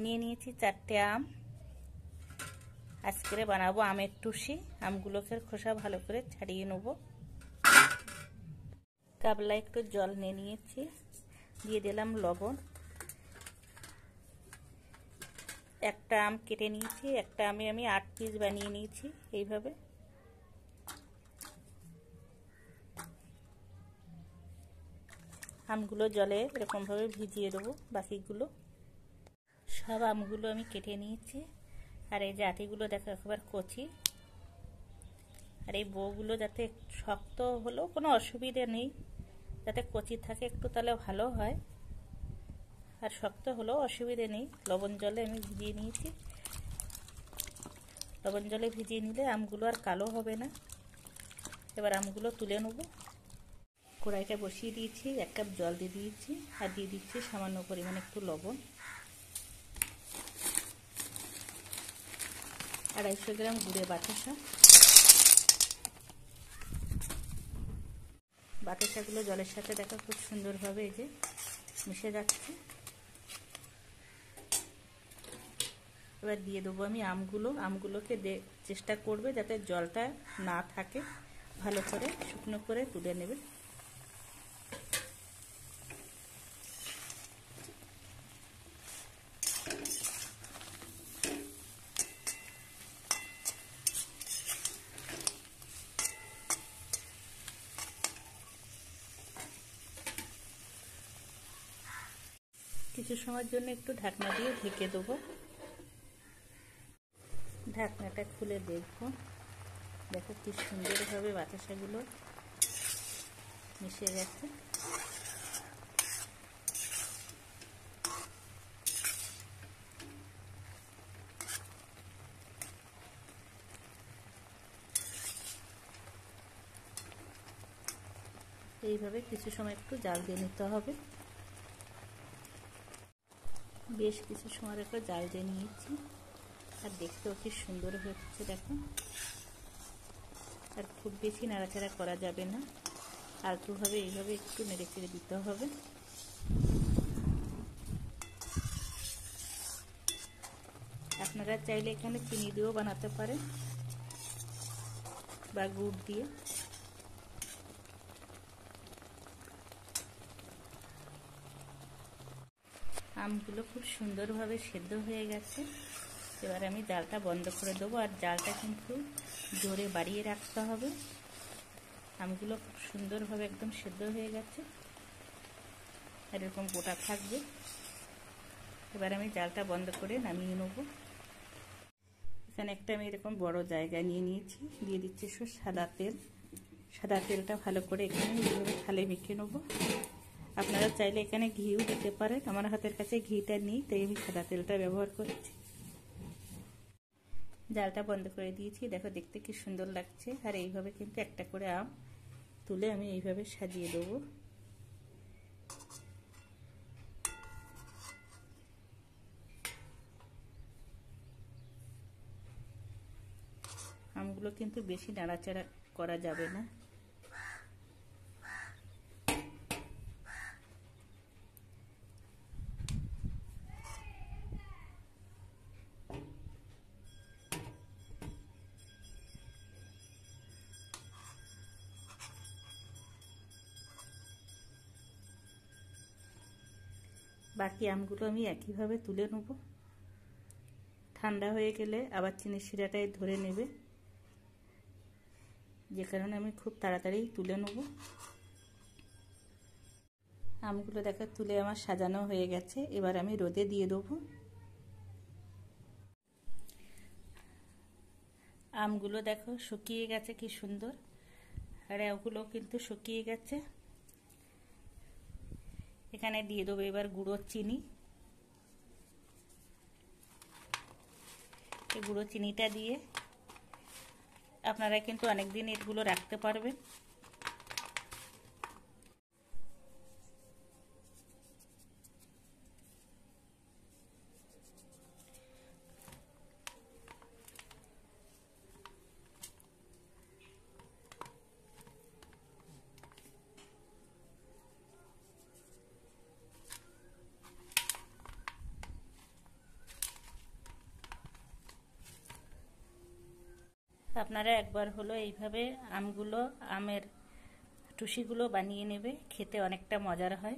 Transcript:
নিয়ে নিয়েছি 4টে আম। আজকে বানাবো আমের টুসি। আমগুলোকে খোসা ভালো করে ছাড়িয়ে নেব। গাবলায় একটু জল নিয়ে নিয়েছি, দিয়ে দিলাম লবণ। একটা আম কেটে নিয়েছি, একটা আমে আমি 8 পিস বানিয়ে নিয়েছি। এইভাবে আমগুলো জলে এরকমভাবে ভিজিয়ে দেবো। বাকিগুলো সব আমগুলো আমি কেটে নিয়েছি। আর এই যে আটিগুলো দেখো একেবারে কচি। আর এই বউগুলো যাতে শক্ত হলেও কোনো অসুবিধে নেই, যাতে কচি থাকে একটু তাহলে ভালো হয়। আর শক্ত হলেও অসুবিধে নেই। লবণ জলে আমি ভিজিয়ে নিয়েছি। লবণ জলে ভিজিয়ে নিলে আমগুলো আর কালো হবে না। এবার আমগুলো তুলে নেব। কড়াইটা বসিয়ে দিয়েছি, 1 কাপ জল দিয়ে দিয়েছি, আর দিয়ে দিচ্ছি সামান্য পরিমাণে একটু লবণ। 250 গ্রাম গুঁড়ে বাতাসা। বাতাসাগুলো জলের সাথে দেখো খুব সুন্দরভাবে এই যে মিশে যাচ্ছে। এবার দিয়ে দেবো আমি আমগুলোকে চেষ্টা করবে যাতে জলটা না থাকে, ভালো করে শুকনো করে তুলে নেবে। কিছু সময়ের জন্য একটু ঢাকনা দিয়ে ঢেকে দেবো। ঢাকনাটা খুলে দেখবো, দেখো কি সুন্দরভাবে বাতাসাগুলো মিশে গেছে। এইভাবে কিছু সময় একটু জাল দিয়ে নিতে হবে। বেশ কিছু সময় একটু জাল দিয়ে নিয়েছি, আর দেখতেও কি সুন্দর হচ্ছে দেখো। আর খুব বেশি নাড়াচাড়া করা যাবে না, আলতোভাবে এইভাবে একটু নেড়ে চেড়ে দিতে হবে। আপনারা চাইলে এখানে চিনি দিয়েও বানাতে পারেন বা গুড় দিয়ে। আমগুলো খুব সুন্দরভাবে সেদ্ধ হয়ে গেছে। এবার আমি জালটা বন্ধ করে দেবো। আর জালটা কিন্তু জোরে বাড়িয়ে রাখতে হবে। আমগুলো খুব সুন্দরভাবে একদম সেদ্ধ হয়ে গেছে, আর এরকম গোটা থাকবে। এবার আমি জালটা বন্ধ করে নামিয়ে নেব। এখানে একটা আমি এরকম বড় জায়গা নিয়ে নিয়েছি, দিয়ে দিচ্ছি সাদা তেল। সাদা তেলটা ভালো করে এখানে এইভাবে থালে মেখে নেব। আপনারা চাইলে এখানে ঘিও দিতে পারেন। আমার হাতের কাছে ঘিটা নেই, তাই আমি সাদা তেলটা ব্যবহার করছি। জালটা বন্ধ করে দিয়েছি, দেখো দেখতে কি সুন্দর লাগছে। আর এইভাবে কিন্তু একটা করে আম তুলে আমি এইভাবে সাজিয়ে দেবো। আমগুলো কিন্তু বেশি নাড়াচাড়া করা যাবে না। বাকি আমগুলো আমি একইভাবে তুলে নেব। ঠান্ডা হয়ে গেলে আবার চিনির শিরাটাই ধরে নেবে, যে কারণে আমি খুব তাড়াতাড়ি তুলে নেব। আমগুলো দেখো তুলে আমার সাজানো হয়ে গেছে। এবার আমি রোদে দিয়ে দেবো। আমগুলো দেখো শুকিয়ে গেছে কি সুন্দর, আর ওগুলো কিন্তু শুকিয়ে গেছে। এখানে দিয়ে দেবো এবার গুঁড়ো চিনি। এই গুঁড়ো চিনিটা দিয়ে আপনারা কিন্তু অনেকদিন এগুলো রাখতে পারবেন। আপনারা একবার হলো এইভাবে আমের টুসিগুলো বানিয়ে নেবে, খেতে অনেকটা মজার হয়।